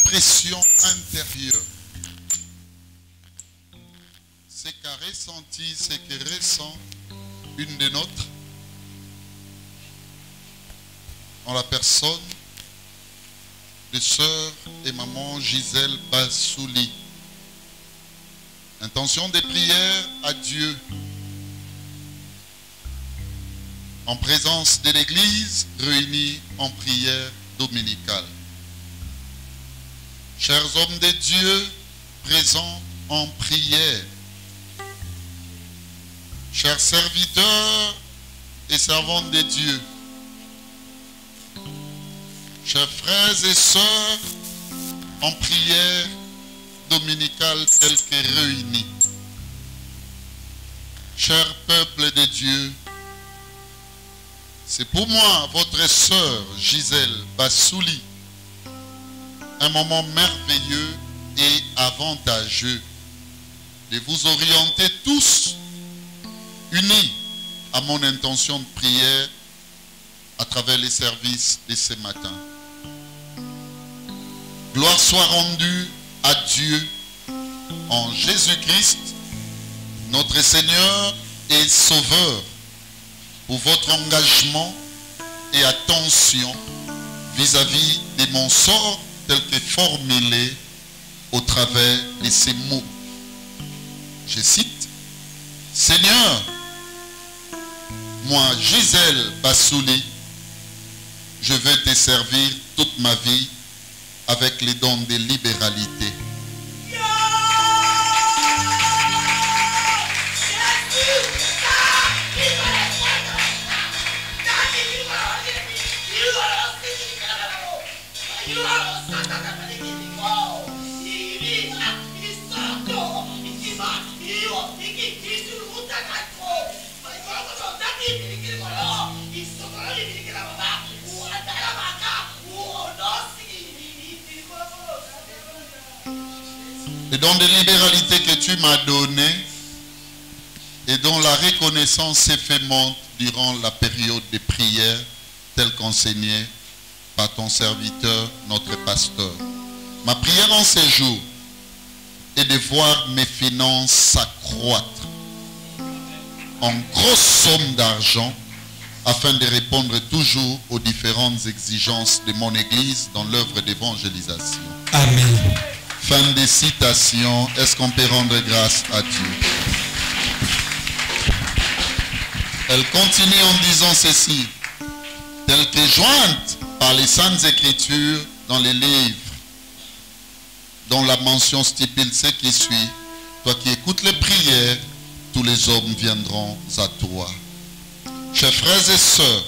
pression intérieure. Ce qu'a ressenti, ce que ressent une des nôtres, en la personne de sœur et maman Gisèle Bassouli. Intention de prière à Dieu en présence de l'Église réunie en prière dominicale. Chers hommes de Dieu présents en prière, chers serviteurs et servantes de Dieu, chers frères et sœurs en prière dominicale telle que réunis, cher peuple de Dieu, c'est pour moi, votre sœur Gisèle Bassouli, un moment merveilleux et avantageux de vous orienter tous unis à mon intention de prière à travers les services de ce matin. Gloire soit rendue à Dieu en Jésus-Christ, notre Seigneur et Sauveur, pour votre engagement et attention vis-à-vis de mon sort tel que formulé au travers de ces mots. Je cite, « Seigneur, moi, Gisèle Bassouli, je veux te servir toute ma vie avec les dons de libéralité. » Les dons de libéralité que tu m'as donnés et dont la reconnaissance s'est fait montre durant la période de prière telle qu'enseignée par ton serviteur, notre pasteur. Ma prière en ces jours est de voir mes finances s'accroître en grosses sommes d'argent afin de répondre toujours aux différentes exigences de mon Église dans l'œuvre d'évangélisation. Amen. Fin de citation. Est-ce qu'on peut rendre grâce à Dieu? Elle continue en disant ceci. Telle que jointe par les Saintes Écritures dans les livres dont la mention stipule ce qui suit, toi qui écoutes les prières, tous les hommes viendront à toi. Chers frères et sœurs,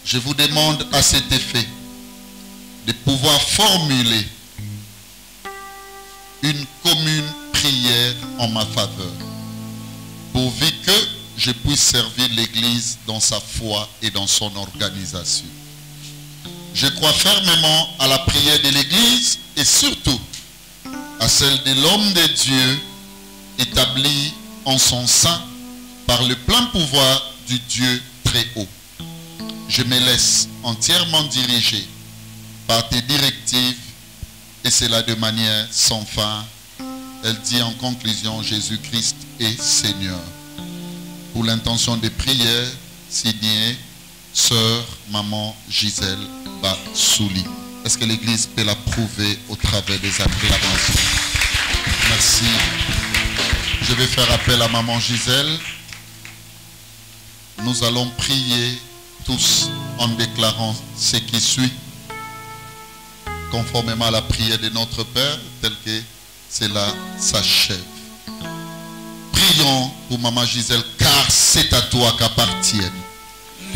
je vous demande à cet effet de pouvoir formuler une commune prière en ma faveur, pourvu que je puisse servir l'Église dans sa foi et dans son organisation. Je crois fermement à la prière de l'Église et surtout à celle de l'homme de Dieu établi en son sein par le plein pouvoir du Dieu très haut. Je me laisse entièrement diriger par tes directives et cela de manière sans fin. Elle dit en conclusion, Jésus-Christ est Seigneur. Pour l'intention de prière, signée Sœur Maman Gisèle Bassouli. Est-ce que l'Église peut l'approuver au travers des acclamations? Merci. Je vais faire appel à Maman Gisèle. Nous allons prier tous en déclarant ce qui suit, conformément à la prière de notre Père, tel que cela s'achève. Prions pour Maman Gisèle, car c'est à toi qu'appartiennent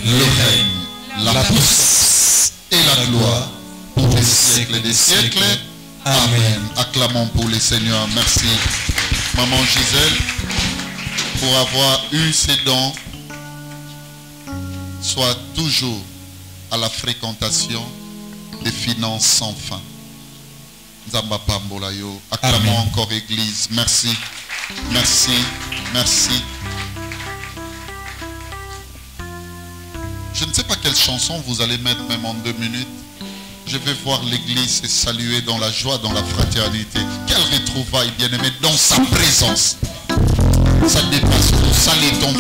le règne, la puissance et la gloire pour les siècles des siècles. Amen. Acclamons pour le Seigneur. Merci, Maman Gisèle, pour avoir eu ces dons. Sois toujours à la fréquentation des finances sans fin. Nzamba Pambolayo. Acclamons encore Église. Merci. Merci. Merci. Je ne sais pas quelle chanson vous allez mettre même en 2 minutes. Je vais voir l'église se saluer dans la joie, dans la fraternité. Quelle retrouvaille, bien-aimé, dans sa présence. Ça dépasse tout, ça les tombe.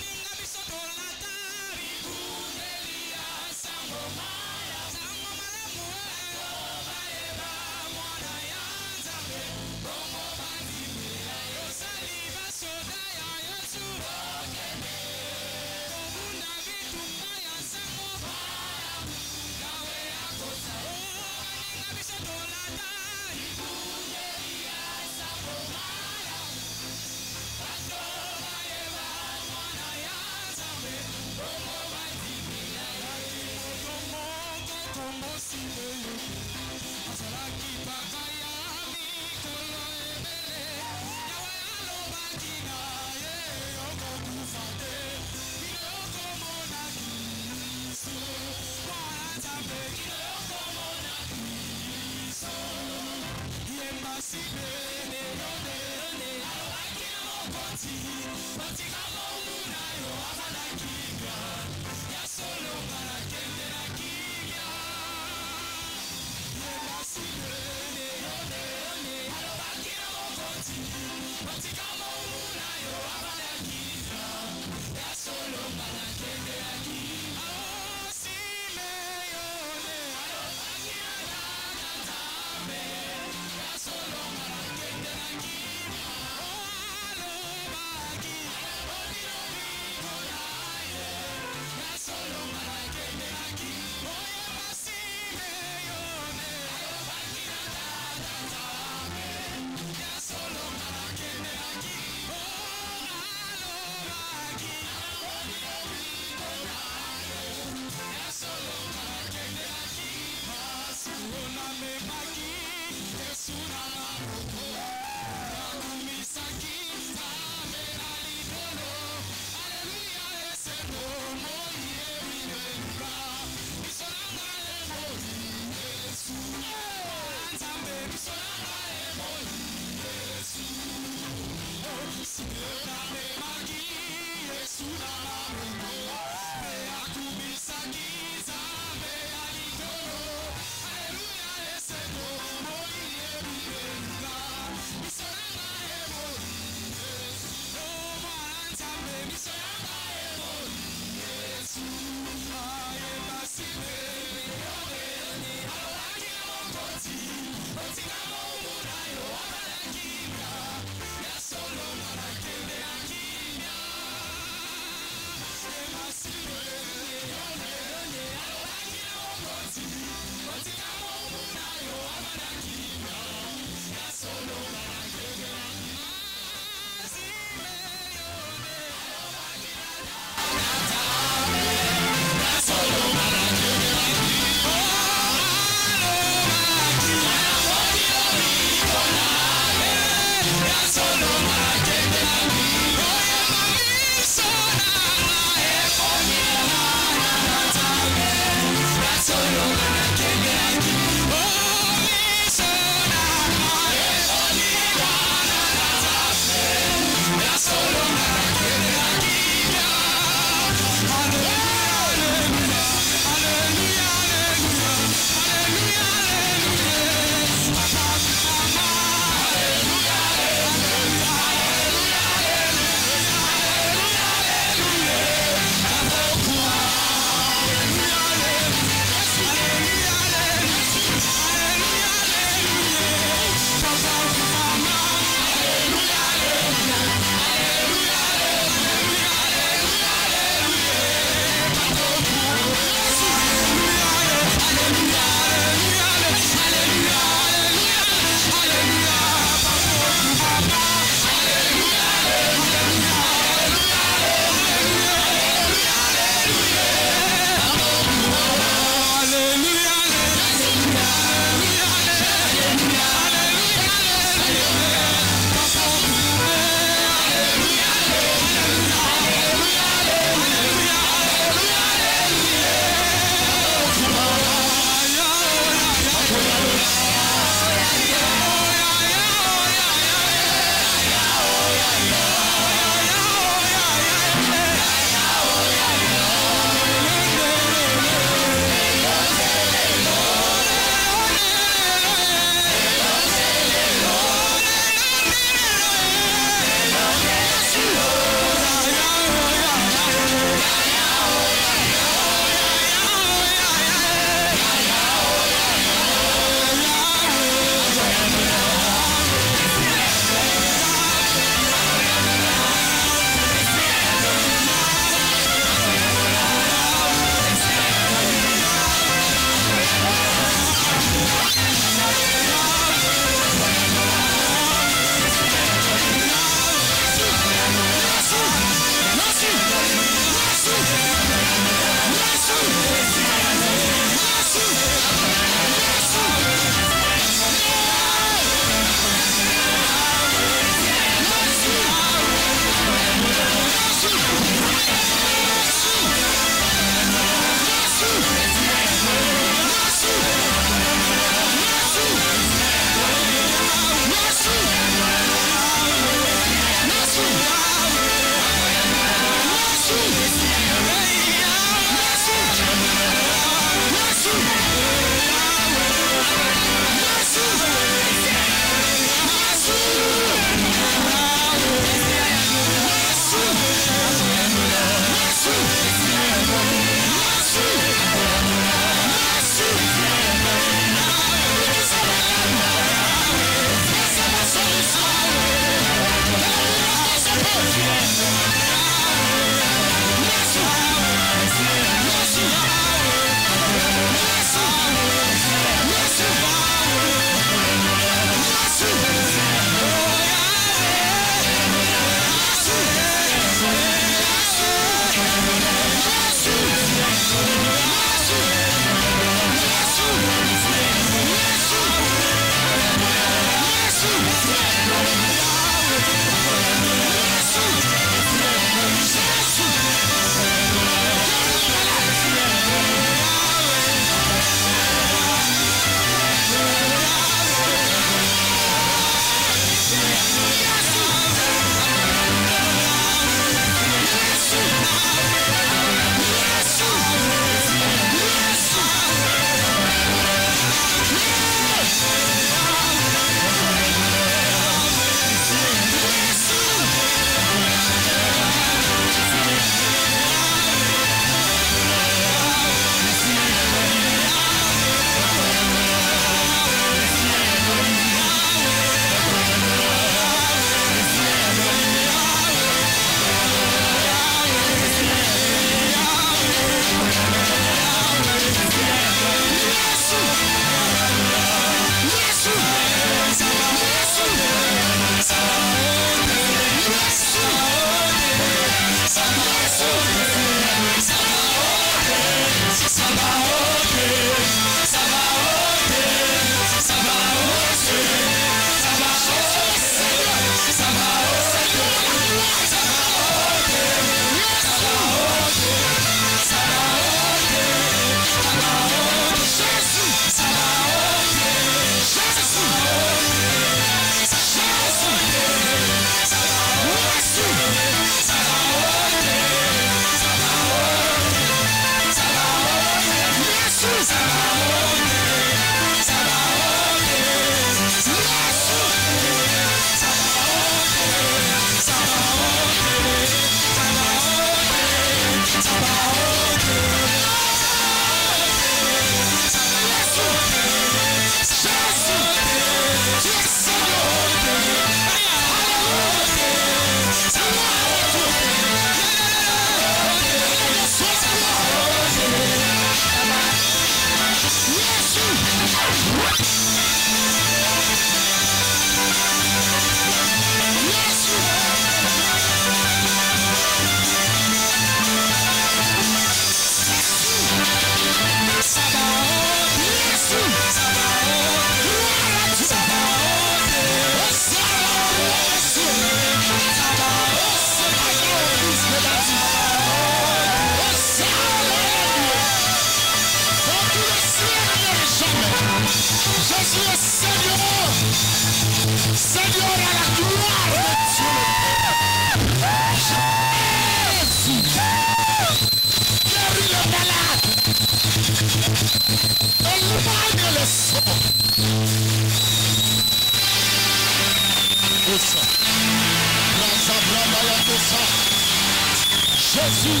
Jésus,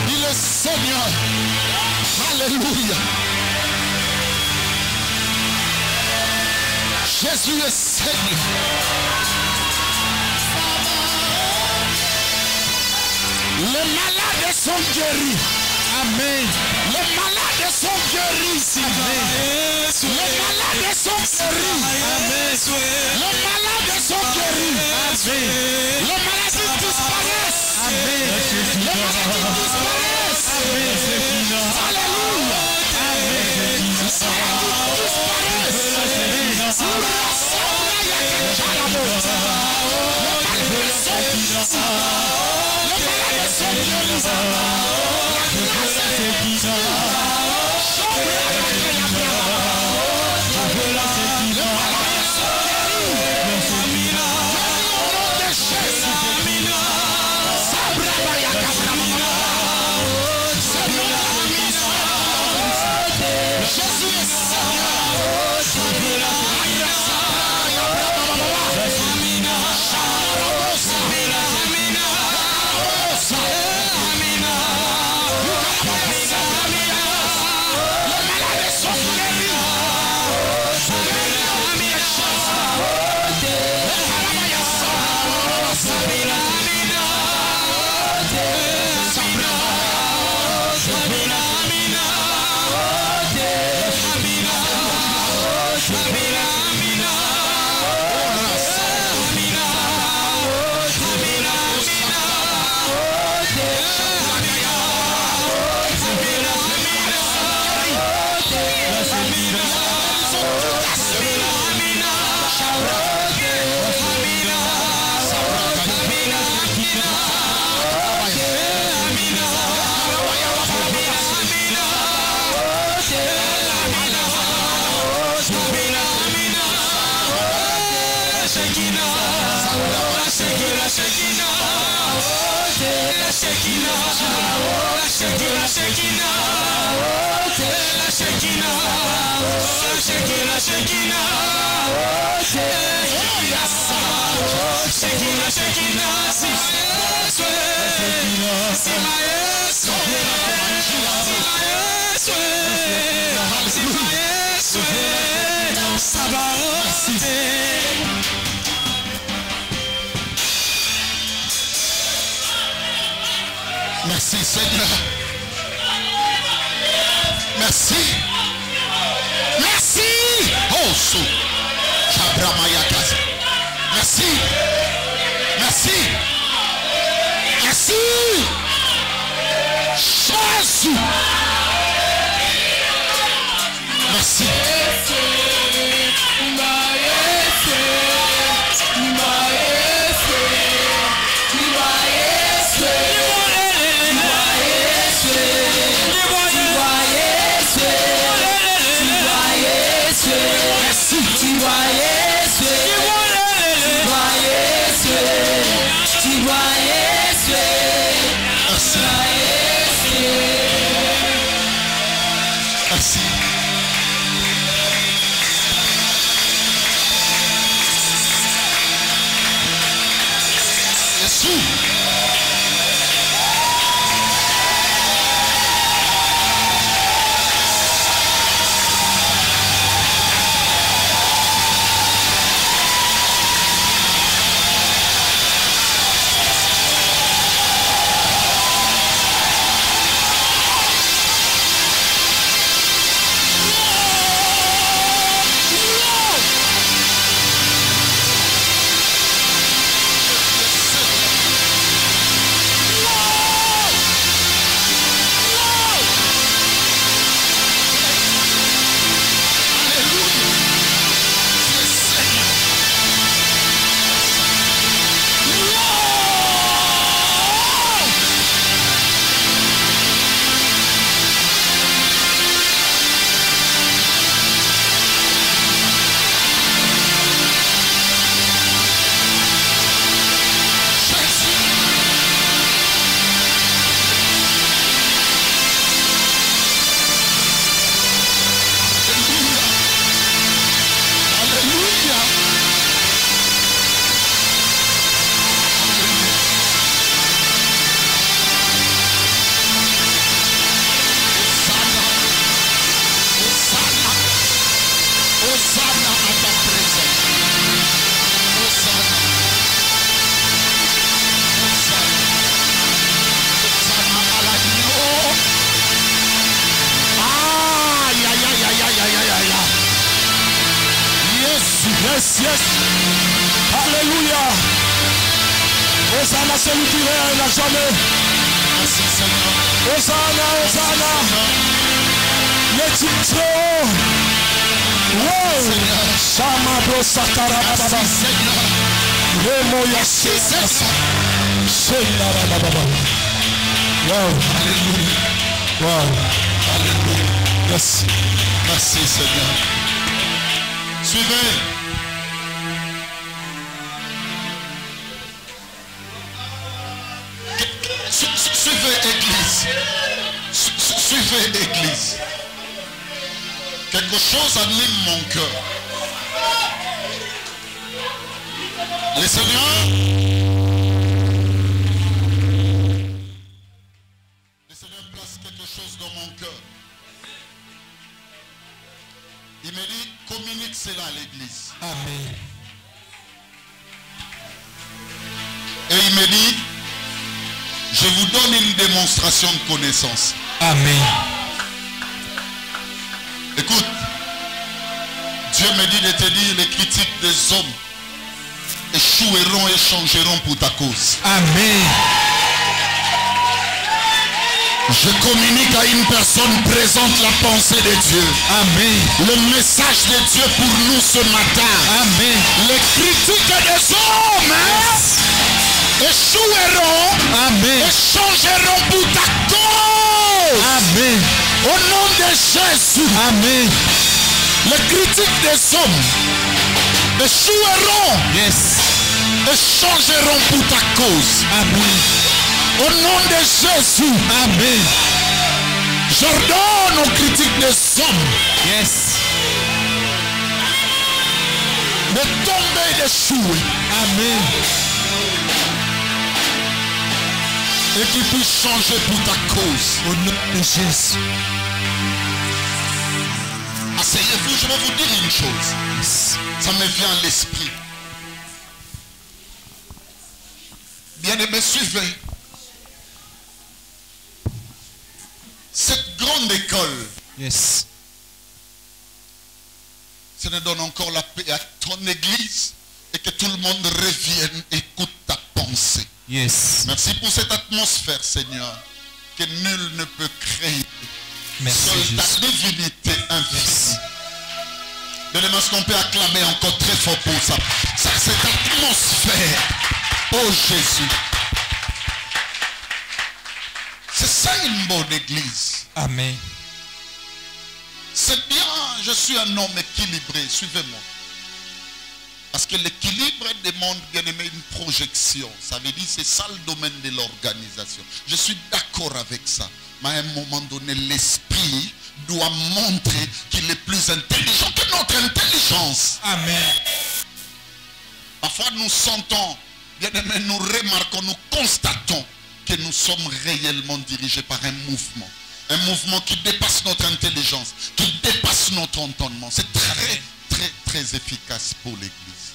il est Seigneur. Alléluia. Jésus est Seigneur. Les malades sont guéris. Amen. Les malades sont guéris. Amen. Les malades sont guéris. Amen. Les malades sont guéris. Amen. Les maladies disparaissent. Amen. Les maladies disparaissent. Amen. Alléluia. Amen. Les maladies disparaissent. Merci Seigneur. Merci. Merci. Oh, so. Merci. Merci. Merci. Jésus. Merci. Yes. Alléluia. Hosanna, celui qui règne à jamais. Merci Seigneur. Hosanna, Hosanna. Le titre. Wow. Shama bro sakara baba. Merci Seigneur. Remo Merci yassi. Seigneur. Shema baba. Wow. Alléluia. Wow. Alléluia. Merci. Merci Seigneur. Suivez. Suivez Église. Suivez Église. Quelque chose anime mon cœur. Le Seigneur place quelque chose dans mon cœur. Il me dit, communique cela à l'église. Amen. Et il me dit, je vous donne une démonstration de connaissance. Amen. Écoute, Dieu me dit de te dire, les critiques des hommes échoueront et changeront pour ta cause. Amen. Je communique à une personne présente la pensée de Dieu. Amen. Le message de Dieu pour nous ce matin. Amen. Les critiques des hommes échoueront. Amen. Et changeront pour ta cause. Amen. Au nom de Jésus. Amen. Les critiques des hommes échoueront. Yes. Et changeront pour ta cause. Amen. Au nom de Jésus. Amen. J'ordonne aux critiques des hommes. Yes. De tomber et d'échouer. Amen. Et qu'ils puissent changer pour ta cause. Au nom de Jésus. Asseyez-vous, je vais vous dire une chose. Ça me vient à l'esprit. Bien-aimés, suivez. Cette grande école, Yes. ça nous donne encore la paix à ton église et que tout le monde revienne, écoute ta pensée. Yes. Merci pour cette atmosphère, Seigneur, que nul ne peut créer. Merci Seule ta Jésus. divinité infinie. Yes. Donnez-moi, est-ce qu'on peut acclamer encore très fort pour ça? Cette atmosphère. Oh Jésus. C'est ça une bonne église. Amen. C'est bien, je suis un homme équilibré. Suivez-moi. Parce que l'équilibre demande, bien aimé, une projection. Ça veut dire c'est ça le domaine de l'organisation. Je suis d'accord avec ça. Mais à un moment donné, l'esprit doit montrer qu'il est plus intelligent que notre intelligence. Amen. Parfois nous sentons, bien aimé, nous remarquons, nous constatons que nous sommes réellement dirigés par un mouvement. Un mouvement qui dépasse notre intelligence, qui dépasse notre entendement. C'est très, très, très efficace pour l'Église.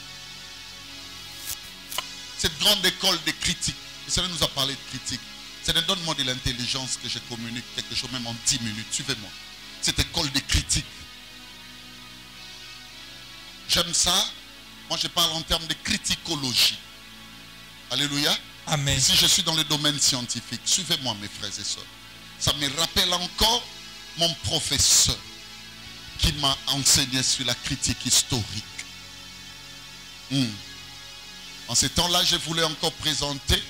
Cette grande école de critique, le Seigneur nous a parlé de critique. Seigneur, donne-moi de l'intelligence que je communique quelque chose, même en 10 minutes. Suivez-moi. Cette école de critique. J'aime ça. Moi, je parle en termes de criticologie. Alléluia. Amen. Ici, je suis dans le domaine scientifique. Suivez-moi, mes frères et sœurs. Ça me rappelle encore mon professeur qui m'a enseigné sur la critique historique. En ce temps-là, je voulais encore présenter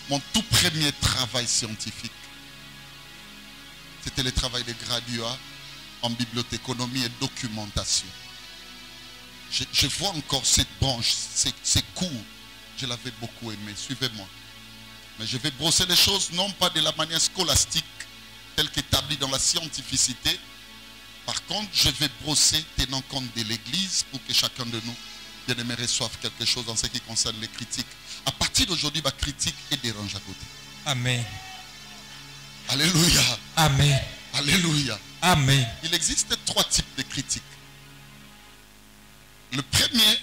mon tout premier travail scientifique. C'était le travail de graduat en bibliothéconomie et documentation. Je vois encore cette branche, ces cours. Je l'avais beaucoup aimé. Suivez-moi. Mais je vais brosser les choses, non pas de la manière scolastique, telle qu'établie dans la scientificité. Par contre, je vais brosser tenant compte de l'Église pour que chacun de nous, bien aimé, reçoive quelque chose en ce qui concerne les critiques. À partir d'aujourd'hui, ma critique est dérange à côté. Amen. Alléluia. Amen. Alléluia. Amen. Il existe 3 types de critiques. Le premier,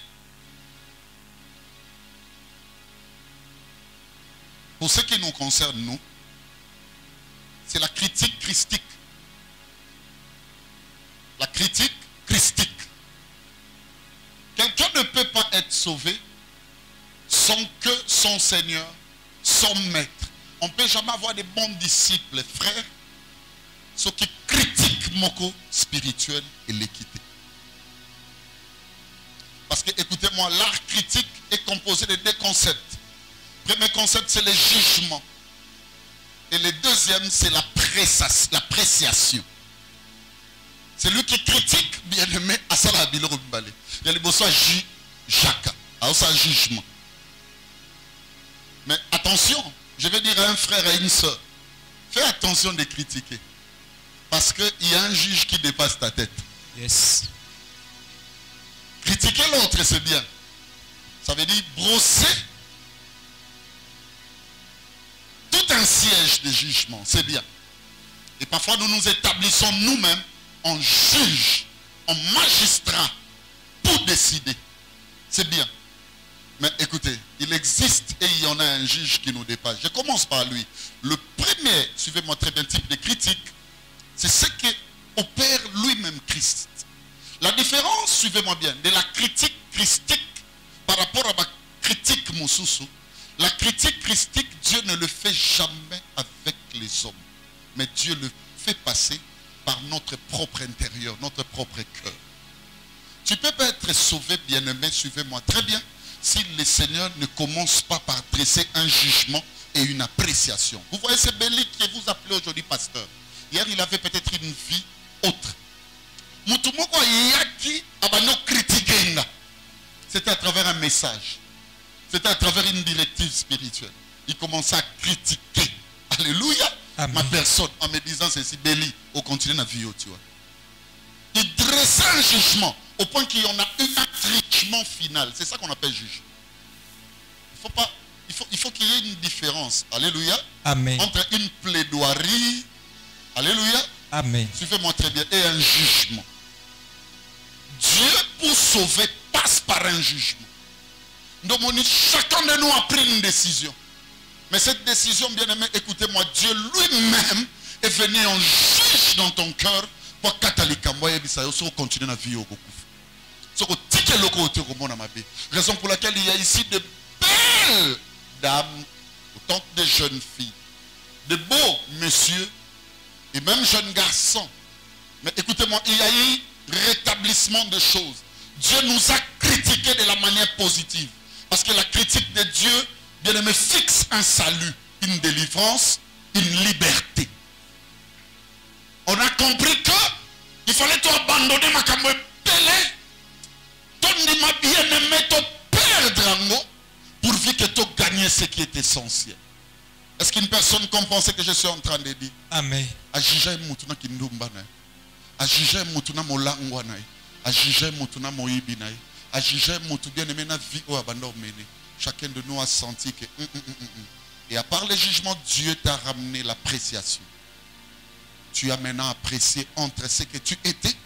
pour ce qui nous concerne, nous, c'est la critique christique. La critique christique. Quelqu'un ne peut pas sauvé sans que son Seigneur, son maître. On ne peut jamais avoir de bons disciples, frères, ceux qui critiquent Moko spirituel et l'équité. Parce que, écoutez-moi, l'art critique est composé de deux concepts. Le premier concept, c'est le jugement. Et le deuxième, c'est l'appréciation. Celui qui critique, bien aimé, à ça la bile rumbale. Il y a les beaux jaka, à ça jugement. Mais attention, je vais dire à un frère et à une soeur, fais attention de critiquer. Parce qu'il y a un juge qui dépasse ta tête. Yes. Critiquer l'autre, c'est bien. Ça veut dire brosser tout un siège de jugement. C'est bien. Et parfois, nous nous établissons nous-mêmes en juge, en magistrat, pour décider. C'est bien. Mais écoutez, il existe et il y en a un juge qui nous dépasse. Je commence par lui. Le premier, suivez-moi très bien, type de critique, c'est ce qu'opère lui-même Christ. La différence, suivez-moi bien, de la critique christique par rapport à ma critique Moussousou, la critique christique, Dieu ne le fait jamais avec les hommes. Mais Dieu le fait passer par notre propre intérieur, notre propre cœur. Tu peux pas être sauvé, bien-aimé, suivez-moi très bien, si le Seigneur ne commence pas par dresser un jugement et une appréciation. Vous voyez ce Béli qui vous appelez aujourd'hui pasteur. Hier, il avait peut-être une vie autre. C'était à travers un message. C'était à travers une directive spirituelle. Il commençait à critiquer. Alléluia. Amen. Ma personne en me disant ceci, Béli, au continent de vie, tu vois. Il dressait un jugement au point qu'il y en a un jugement final. C'est ça qu'on appelle juge. Il faut qu'il y ait une différence. Alléluia. Amen. Entre une plaidoirie. Alléluia. Amen. Suivez-moi très bien. Et un jugement. Dieu, pour sauver, passe par un jugement. Donc, chacun de nous a pris une décision. Mais cette décision, bien aimé, écoutez-moi, Dieu lui-même est venu en juge dans ton cœur pour continuer à vivre. Raison pour laquelle il y a ici de belles dames, autant de jeunes filles, de beaux messieurs et même jeunes garçons. Mais écoutez-moi, il y a eu rétablissement de choses. Dieu nous a critiqués de la manière positive. Parce que la critique de Dieu, bien aimé, fixe un salut, une délivrance, une liberté. On a compris que il fallait tout abandonner ma camoué pelé. Ton ma bien aimé, te perdre pourvu que tu gagnes ce qui est essentiel. Est-ce qu'une personne comprend ce que je suis en train de dire? Amen. Ajija mutuna kindumba na. Ajija mutuna molangwa na. Ajija mutuna moibi na. Ajija mutu bien aimé na vie au abandon mené. Chacun de nous a senti que et à part le jugement, Dieu t'a ramené l'appréciation. Tu as maintenant apprécié entre ce que tu étais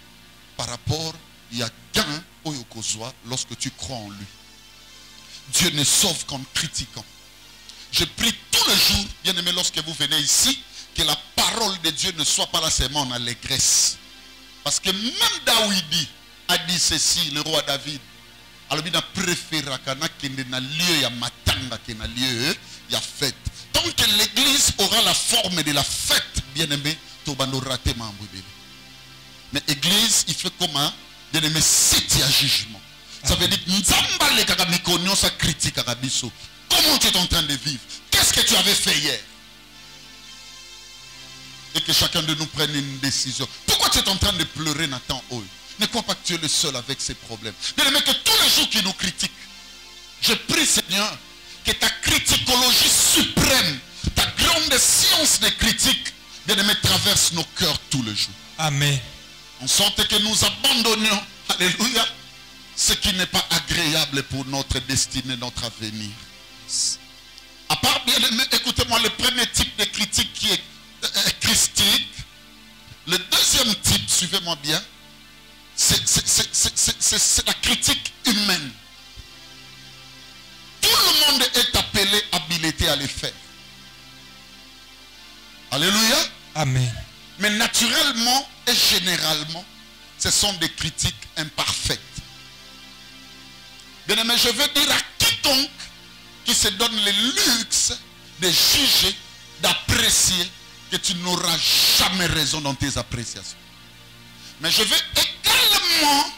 par rapport il y a gain au yokozwa lorsque tu crois en lui. Dieu ne sauve qu'en critiquant. Je prie tous les jours, bien aimé, lorsque vous venez ici, que la parole de Dieu ne soit pas là seulement en allégresse. Parce que même Daoudi a dit ceci, le roi David. Alors il a préféré qu'il y ait un lieu, il y a matanga, qu'il y ait un lieu, il y a fête. Tant que l'église aura la forme de la fête, bien aimé, tout le monde raté. Mais l'église, il fait comment? Bien aimé, c'est un jugement. Ça veut dire que sa critique à Rabiso. Comment tu es en train de vivre? Qu'est-ce que tu avais fait hier? Et que chacun de nous prenne une décision. Pourquoi tu es en train de pleurer, Nathan Oy? Ne crois pas que tu es le seul avec ces problèmes. Bien aimé, que tous les jours qui nous critiquent, je prie, Seigneur, que ta criticologie suprême, ta grande science des critiques, bien aimé, traverse nos cœurs tous les jours. Amen. En sorte que nous abandonnions, alléluia, ce qui n'est pas agréable pour notre destinée, notre avenir. À part, bien aimé, écoutez-moi, le premier type de critique qui est christique, le deuxième type, suivez-moi bien, c'est la critique humaine. Tout le monde est appelé, habilité à le faire. Alléluia. Amen. Mais naturellement et généralement, ce sont des critiques imparfaites. Bien aimé, je veux dire à quiconque qui se donne le luxe de juger, d'apprécier, que tu n'auras jamais raison dans tes appréciations. Mais je veux également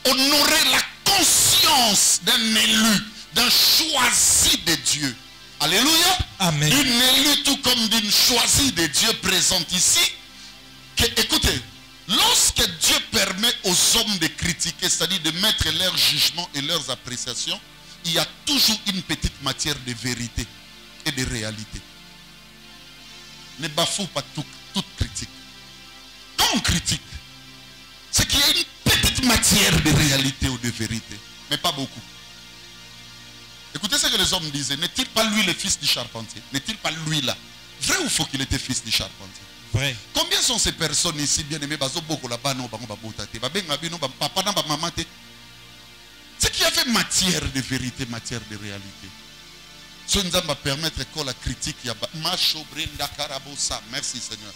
honorer la conscience d'un élu, d'un choisi de Dieu. Alléluia. Amen. D'une élue tout comme d'une choisie de Dieu présente ici. Que, écoutez, lorsque Dieu permet aux hommes de critiquer, c'est-à-dire de mettre leurs jugements et leurs appréciations, il y a toujours une petite matière de vérité et de réalité. Ne bafoue pas toute critique. Quand on critique, c'est qu'il y a une petite matière de réalité ou de vérité, mais pas beaucoup. Écoutez ce que les hommes disaient. N'est-il pas lui le fils du charpentier? N'est-il pas lui là? Vrai ou faux qu'il était fils du charpentier? Vrai. Combien sont ces personnes ici bien aimées? C'est qu'il y avait matière de vérité, matière de réalité. Ce qui va permettre que la critique, merci Seigneur.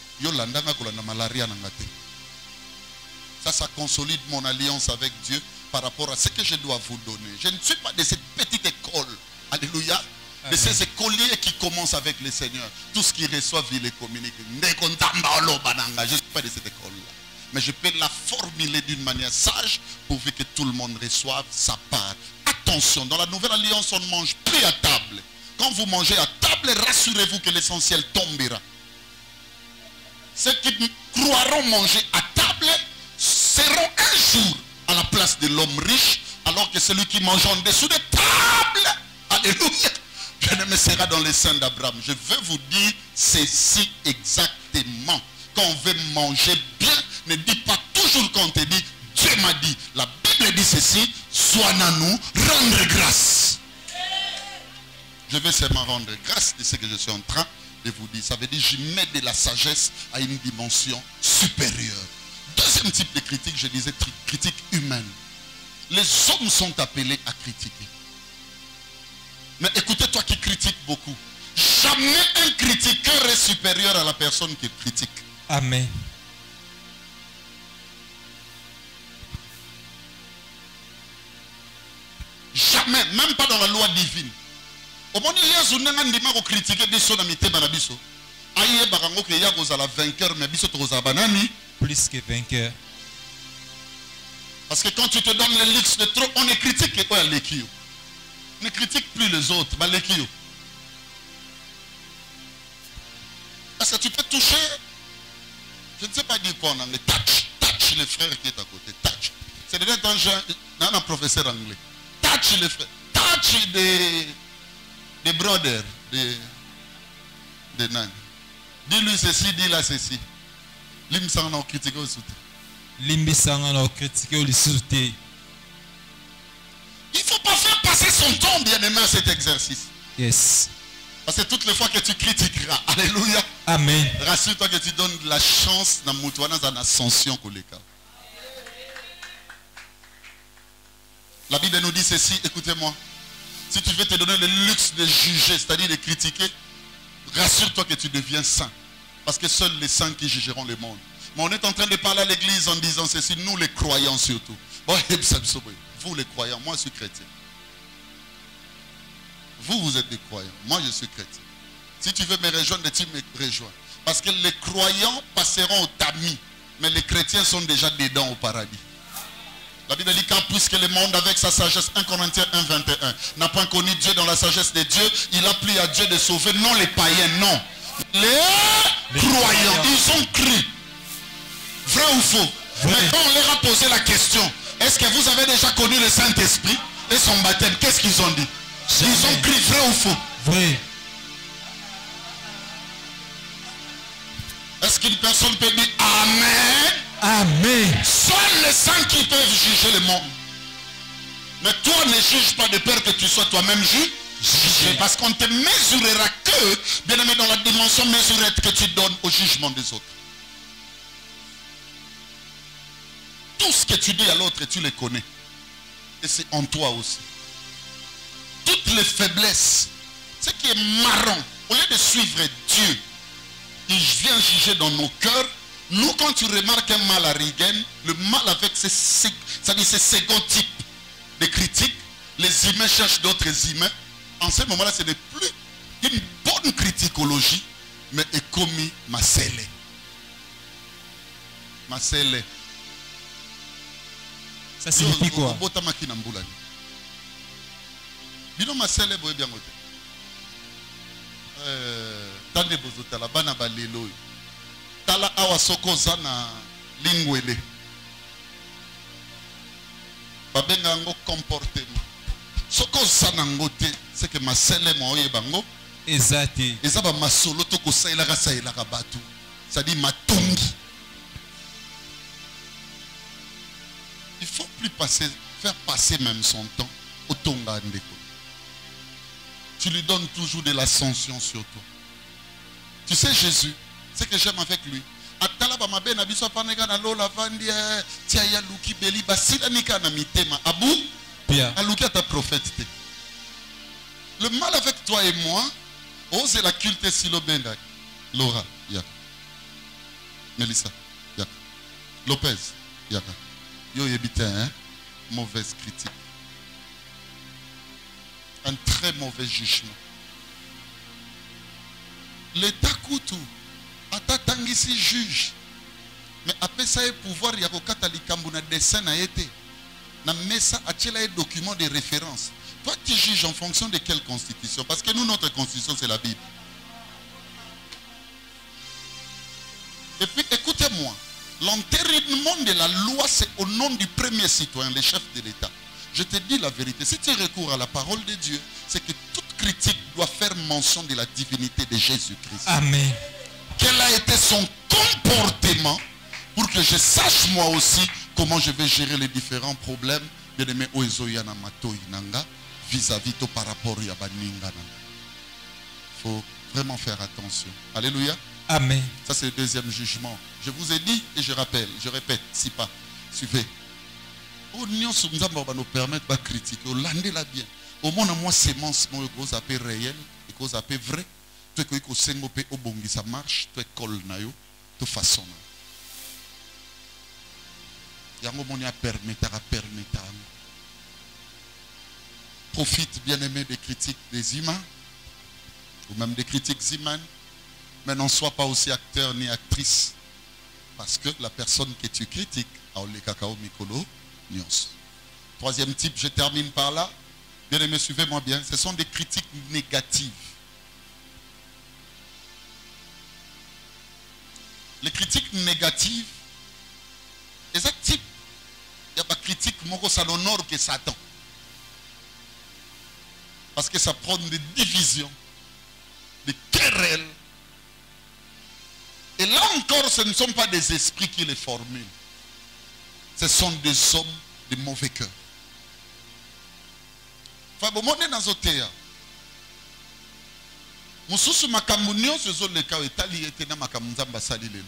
Ça consolide mon alliance avec Dieu par rapport à ce que je dois vous donner. Je ne suis pas de cette petite école. Alléluia. De ces écoliers qui commencent avec le Seigneur. Tout ce qu'ils reçoivent, ils les communiquent. Je ne suis pas de cette école-là. Mais je peux la formuler d'une manière sage pourvu que tout le monde reçoive sa part. Attention, dans la nouvelle alliance, on ne mange plus à table. Quand vous mangez à table, rassurez-vous que l'essentiel tombera. Ceux qui croiront manger à table seront un jour à la place de l'homme riche, alors que celui qui mange en dessous de table, alléluia, bien-aimé, sera dans les seins d'Abraham. Je veux vous dire ceci exactement. Quand on veut manger bien, ne dis pas toujours qu'on te dit, Dieu m'a dit. La Bible dit ceci, sois à nous, rendre grâce. Je vais seulement rendre grâce de ce que je suis en train de vous dire. Ça veut dire, je mets de la sagesse à une dimension supérieure. Deuxième type de critique, je disais critique humaine. Les hommes sont appelés à critiquer. Mais écoutez, toi qui critiques beaucoup, jamais un critiqueur est supérieur à la personne qui critique. Amen. Jamais, même pas dans la loi divine. Au moment où il y a des critiquer des choses dans mes thèmes, il y a des vainqueurs, mais Plus que vainqueur. parce que quand tu te donnes le luxe de trop, on ne critique que quoi les kio. On ne critique plus les autres, mais les kio. Parce que tu peux toucher, je ne sais pas dire quoi en anglais, touch le frère qui est à côté, touch. C'est déjà un professeur anglais. Touch le frère, touch des brothers, des nains. Dis-lui ceci, dis-là ceci. Lim sang na critiquer au soutien. Limbi sanga na critiquer ou le sauter. Il ne faut pas faire passer son temps, bien-aimé, à cet exercice. Yes. Parce que toutes les fois que tu critiqueras, alléluia, Amen. rassure-toi que tu donnes la chance dans mon ascension. La Bible nous dit ceci, écoutez-moi. Si tu veux te donner le luxe de juger, c'est-à-dire de critiquer, rassure-toi que tu deviens saint. Parce que seuls les saints qui jugeront le monde. Mais on est en train de parler à l'église en disant ceci, nous les croyants surtout. Vous les croyants, moi je suis chrétien. Vous êtes des croyants, moi je suis chrétien. Si tu veux me rejoindre, tu me rejoins. Parce que les croyants passeront au tamis, mais les chrétiens sont déjà dedans au paradis. La Bible dit qu'en puisque le monde avec sa sagesse, 1 Corinthiens 1, 21, n'a pas connu Dieu dans la sagesse de Dieu, il a plu à Dieu de sauver, non les païens, non. Les croyants, ils ont cru. Vrai ou faux? Vrai. Mais quand on leur a posé la question, est-ce que vous avez déjà connu le Saint-Esprit et son baptême? Qu'est-ce qu'ils ont dit? Ils ont cru, vrai ou faux? Vrai. Est-ce qu'une personne peut dire Amen? Amen. Seuls les saints qui peuvent juger le monde. Mais toi ne juge pas de peur que tu sois toi-même jugé. Parce qu'on te mesurera que, bien aimé, dans la dimension mesurette que tu donnes au jugement des autres. Tout ce que tu dis à l'autre, tu les connais. Et c'est en toi aussi. Toutes les faiblesses, ce qui est marrant, au lieu de suivre Dieu, il vient juger dans nos cœurs. Nous, quand tu remarques un mal à Rigen, le mal avec ces second types de critiques, les humains cherchent d'autres humains. En ce moment-là, ce n'est plus une bonne criticologie, mais est commis Masele. Masele. Ça signifie quoi? Bino Masele boye bien ngote. Tande bozota la bana balelo. Tala awa soko zana lingwele. Babenga ngo comportement. Soko zana ngote, c'est que Masele moye bango. Exact. Ezaba masolo to ko sailaka sailaka batu. Ça dit matongi. Il faut plus faire passer même son temps au tonga ndeko. Tu lui donnes toujours de l'ascension sur toi. Tu sais Jésus, ce que j'aime avec lui. Atala ba mabe na biso paneka na lola vandi tia ya luki beli basila nika na mitema. Abu Bien. aluki ta prophète. Le mal avec toi et moi, ose la culte silo benga. Laura, yaka. Melissa, yaka. Lopez, yaka. Yo yebite, hein? Mauvaise critique. Un très mauvais jugement. L'État coûte. Atatangisi juge. Mais après ça, il pouvoir y avoir un dessin à été. Na mesa atchela un document de référence. Toi, tu juges en fonction de quelle constitution? Parce que nous, notre constitution, c'est la Bible. Et puis, écoutez-moi. L'entérinement de la loi, c'est au nom du premier citoyen, le chef de l'État. Je te dis la vérité. Si tu recours à la parole de Dieu, c'est que toute critique doit faire mention de la divinité de Jésus-Christ. Amen. Quel a été son comportement pour que je sache moi aussi comment je vais gérer les différents problèmes vis-à-vis de par rapport à Baningana. Il faut vraiment faire attention. Alléluia. Amen. Ça c'est le deuxième jugement. Je vous ai dit et je rappelle, je répète, si pas, suivez. Au nous permettre de critiquer, au landela bien. Au moins, moi, sémence, moi, cause appel réel, et cause appel vrai. Tu es que ça marche, tu es col nayo, de façon. Yango monia permettre. Profite, bien aimé, des critiques des humains, ou même des critiques humaines, mais n'en sois pas aussi acteur ni actrice. Parce que la personne que tu critiques, Aole Kakao Mikolo, Nyos. Troisième type, je termine par là. Bien aimé, suivez-moi bien. Ce sont des critiques négatives. Les critiques négatives, les types, il n'y a pas de critique, ça l'honneur que Satan. Parce que ça prend des divisions, des querelles. Et là encore, ce ne sont pas des esprits qui les formulent. Ce sont des hommes de mauvais cœur. Fabomonde nazotea. Mususu makamunio sezo leka etali etena makamunzamba sali lelo.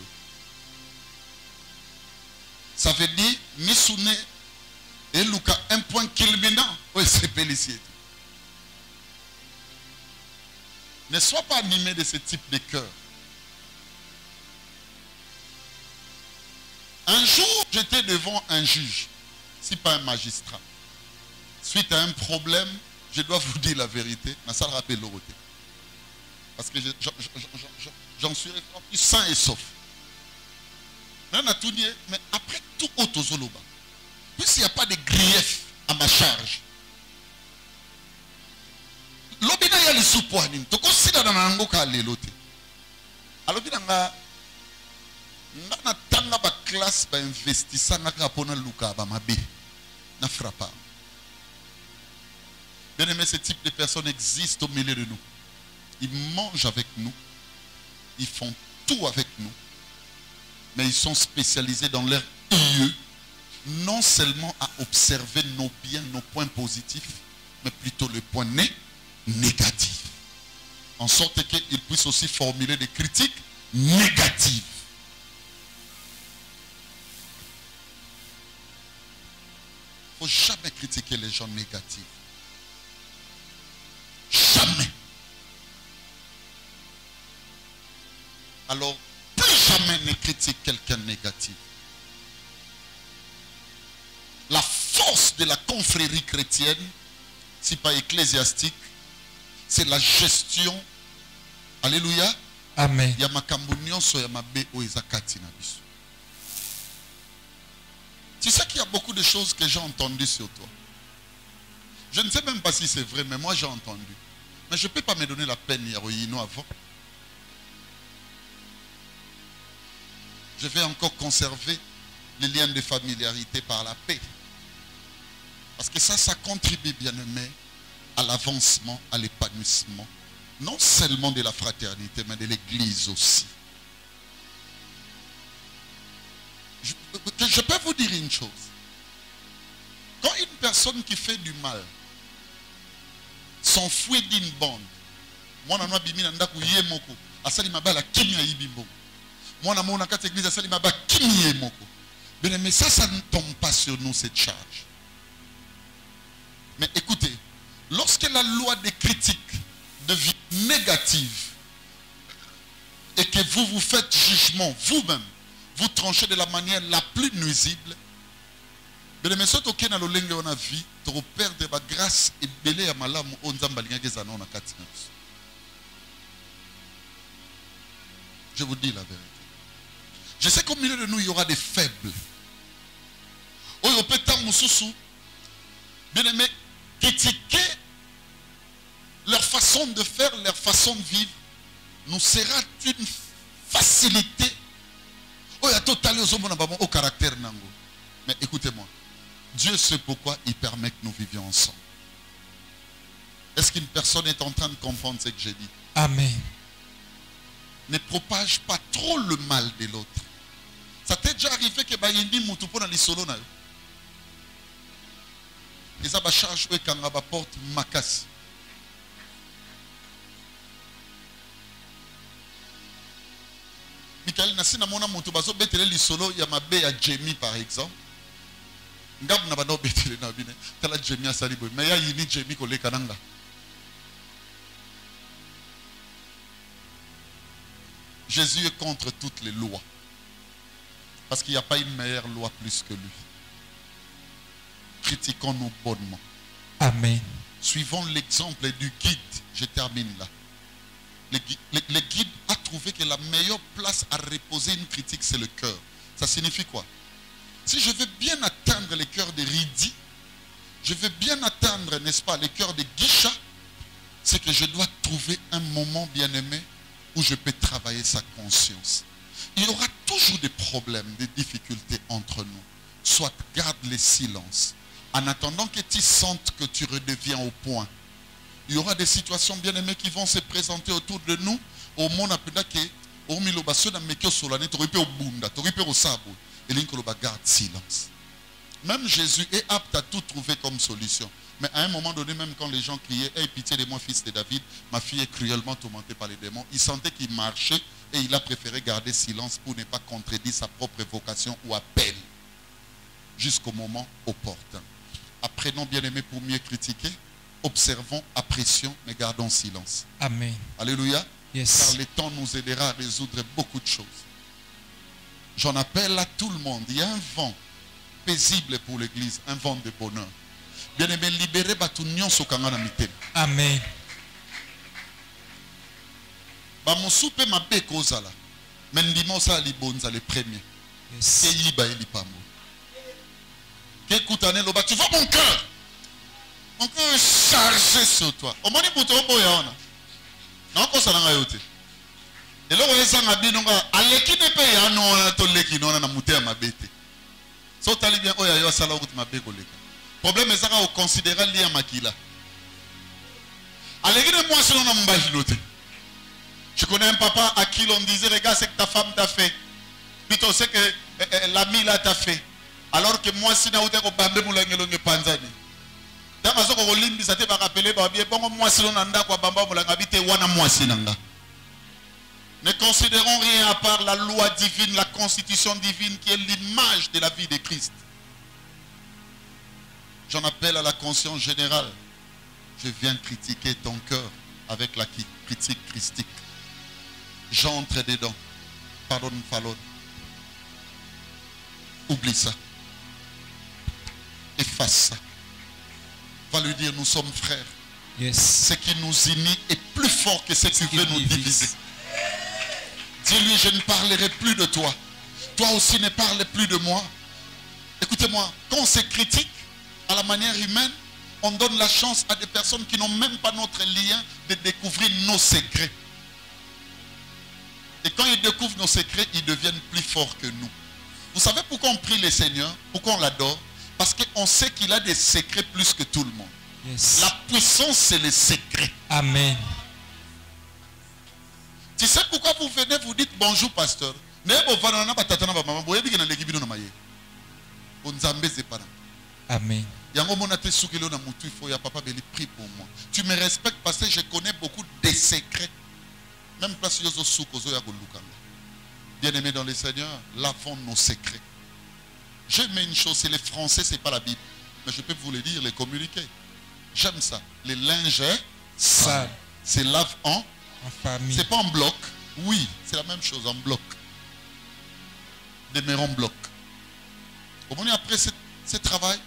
Ça veut dire misune et Luka un point culminant. Oui, c'est pélicité. Ne sois pas animé de ce type de cœur. Un jour, j'étais devant un juge, si pas un magistrat. Suite à un problème, je dois vous dire la vérité, mais ça le rappelle l'autorité. Parce que j'en suis ressorti sain et sauf. Mais après tout autre zoloba, puisqu'il n'y a pas de grief à ma charge, l'obina ya lisupouanim, to considère dans l'ango ka lelote. Alors binanga na tanga ba classe ba investissa na kapona luka ba mabe na frappa. Bien aimé, ce type de personnes existent au milieu de nous. Ils mangent avec nous, ils font tout avec nous, mais ils sont spécialisés dans leur lieu, non seulement à observer nos biens, nos points positifs, mais plutôt le point négatif. En sorte qu'ils puissent aussi formuler des critiques négatives. Il ne faut jamais critiquer les gens négatifs. Jamais. Alors, plus jamais ne critique quelqu'un négatif. La force de la confrérie chrétienne si pas ecclésiastique, c'est la gestion. Alléluia. Amen. Ya makambo nyonso ya mabe o ezakati na biso. Tu sais qu'il y a beaucoup de choses que j'ai entendues sur toi. Je ne sais même pas si c'est vrai, mais moi j'ai entendu. Mais je ne peux pas me donner la peine, Yaroyino, avant. Je vais encore conserver les liens de familiarité par la paix. Parce que ça contribue, bien aimé, à l'avancement, à l'épanouissement. Non seulement de la fraternité, mais de l'église aussi. Je peux vous dire une chose. Quand une personne qui fait du mal s'enfuit d'une bande, moi, je suis venu à Yemoko, asali mabala kimi aibimbo. Moi, je suis venu à l'église, asali mabala kimi yemoko. Mais ça ne tombe pas sur nous, cette charge. Mais écoutez, lorsque la loi des critiques devient négative et que vous vous faites jugement vous-même, vous tranchez de la manière la plus nuisible, mais ce que nous avons dans la vie, nous perdons la grâce et belé à malam on na katina. Je vous dis la vérité. Je sais qu'au milieu de nous, il y aura des faibles. Oh, peut bien aimé, critiquer leur façon de faire, leur façon de vivre, nous sera une facilité. Oh, il y a totalement au caractère nango. Mais écoutez-moi, Dieu sait pourquoi il permet que nous vivions ensemble. Est-ce qu'une personne est en train de comprendre ce que j'ai dit? Amen. Ne propage pas trop le mal de l'autre. Ça t'est déjà arrivé que Bayindi Moutupo dans les solos na yo. Les abats charge ou quand on porte Makas. Michael Nassina mona Moutubazo betele les solos ya mabe ya Jamie par exemple. Ngab na bano betele na bine. Tala Jamie asali boy. Mais ya yini Jamie kole kananga. Jésus est contre toutes les lois. Parce qu'il n'y a pas une meilleure loi plus que lui. Critiquons-nous bonnement. Amen. Suivons l'exemple du guide. Je termine là. Le guide a trouvé que la meilleure place à reposer une critique, c'est le cœur. Ça signifie quoi? Si je veux bien atteindre les cœurs des Ridi, je veux bien atteindre, n'est-ce pas, les cœurs des Guicha, c'est que je dois trouver un moment bien aimé où je peux travailler sa conscience. Il y aura toujours des problèmes, des difficultés entre nous. Soit garde le silence. En attendant que tu sentes que tu redeviens au point. Il y aura des situations bien aimées qui vont se présenter autour de nous. Au monde garde silence. Même Jésus est apte à tout trouver comme solution. Mais à un moment donné, même quand les gens criaient « Aie pitié de moi, fils de David, ma fille est cruellement tourmentée par les démons », il sentait qu'il marchait et il a préféré garder silence pour ne pas contredire sa propre vocation ou appel jusqu'au moment opportun. Apprenons, bien-aimés, pour mieux critiquer, observons, apprécions, mais gardons silence. Amen. Alléluia. Yes. Car le temps nous aidera à résoudre beaucoup de choses. J'en appelle à tout le monde. Il y a un vent paisible pour l'église, un vent de bonheur. Bien-aimé, libérez Batunion Sokangana Mitem. Amen. Bamosupe mabe kozala. Mendimo sa libonza le premier. Yes. Keyiba elipambo. Kekutane loba, tu vois mon cœur. Mon cœur est chargé sur toi. Omoni buto boyaona. Non ko salanga yote. Et là on sanga binonga aleki ne pe ya no to leki no na muté mabete. So tali bien oya yo sala okuti mabe koleka. Problème est ça qu'on considère lié à Makila. Allez-moi selon noté. Je connais un papa à qui l'on disait regarde ce que ta femme t'a fait. Plutôt c'est que l'ami là t'a fait. Alors que moi si na uteko bambe mulangelonge panzani. Dans ma ko limbi ça te va rappeler ba bien bon moi selon nanda kwa bamba mulanga bité wana moi sinanga. Ne considérons rien à part la loi divine, la constitution divine qui est l'image de la vie de Christ. J'en appelle à la conscience générale. Je viens critiquer ton cœur avec la critique christique. J'entre dedans. Pardonne, Fallon. Oublie ça. Efface ça. Va lui dire, nous sommes frères. Yes. Ce qui nous unit est plus fort que ce qui veut nous diviser. Dis-lui, je ne parlerai plus de toi. Toi aussi ne parle plus de moi. Écoutez-moi, quand on se critique à la manière humaine, on donne la chance à des personnes qui n'ont même pas notre lien de découvrir nos secrets. Et quand ils découvrent nos secrets, ils deviennent plus forts que nous. Vous savez pourquoi on prie le Seigneur? Pourquoi on l'adore? Parce qu'on sait qu'il a des secrets plus que tout le monde. Yes. La puissance, c'est les secrets. Amen. Tu sais pourquoi vous venez, vous dites bonjour pasteur? Amen. Prie pour moi. Tu me respectes parce que je connais beaucoup de secrets. Même place bien-aimés dans le Seigneur, lavons nos secrets. J'aime une chose, c'est les Français, c'est pas la Bible. Mais je peux vous le dire, les communiquer. J'aime ça. Les linges sales. C'est lave en famille. C'est pas en bloc. Oui, c'est la même chose, en bloc. Demeurons en bloc. Au moins après ce travail,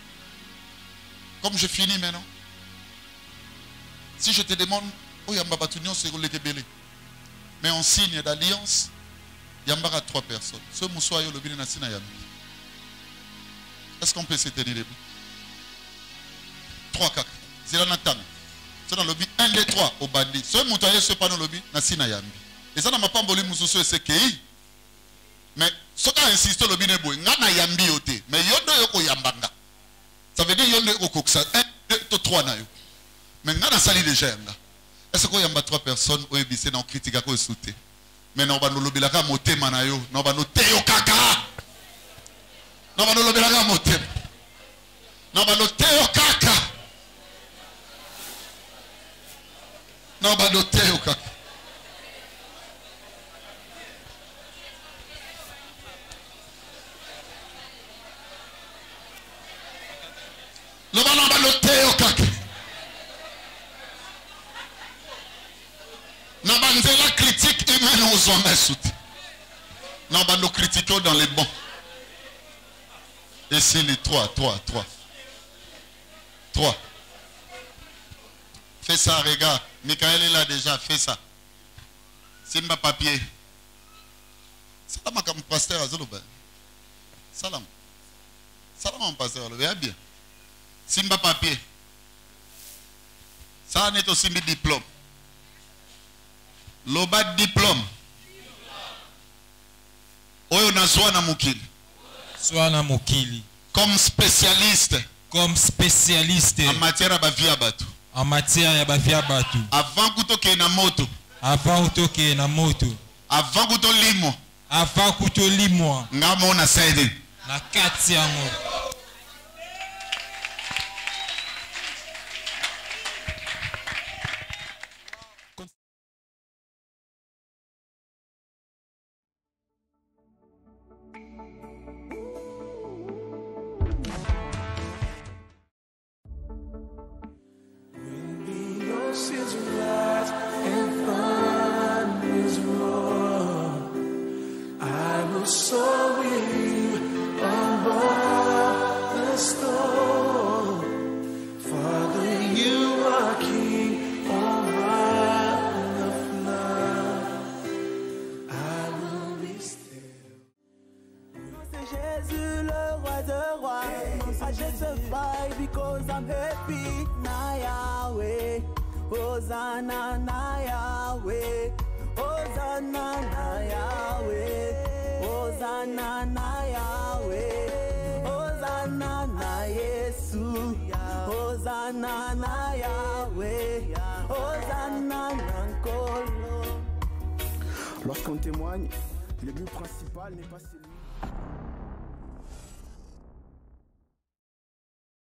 comme je finis maintenant, si je te demande, oh Yambabatunion, c'est le Kebele. Mais en signe d'alliance, Yambara 3 personnes. Ce moussoyo le bine nasina yambi. Est-ce qu'on peut se tenir debout? 3 4. C'est là Nathan. C'est dans le lobby 1 2 3 au bandit. Ce moutaye ce pas dans le lobby nasina yambi. Et ça n'a pas mboli moussoyo c'est kei. Mais ce qui insiste le lobby nebo ngana yambi yote. Mais yondo yoko yambanga. Ça veut dire yondo yoko koksa 1 2 3 na yo. Mais ngana sali déjà yanga. Est-ce qu'il y a 3 personnes qui ont été critiquées et soutées? Mais nous avons lobby la moté manayo, nous avons teo kaka. Nous avons lobby la moté. Nous avons teo kaka. Nous avons teo kaka. Nous avons teo kaka. Nous avons la critique humaine aux hommes soutien. Nous avons critiqué dans les bons. Et c'est les 3. Fais ça, regarde. Michael est là déjà, fais ça. C'est ma papier. Salam comme pasteur Azoloba. Salam. Salam mon pasteur Azoloba. Bien. Simba papier. Ça n'est aussi mes diplômes. Loba diplôme. Oyo na Swana Mukili. Swana Mukili. Comme spécialiste. En matière ya bavia batu. En matière ya bavia batu. Avant kutoke na moto. Avant kutoke na moto. Avant kuto limo. Avant kuto limo. Ngamo na saide. Na kati yango. Hosanna na Yahweh, Hosanna na Yahweh, Hosanna na Yahweh, Hosanna na Yesu, Hosanna na Yahweh, Hosanna na Nkolo. Lorsqu'on témoigne, le but principal n'est pas celui.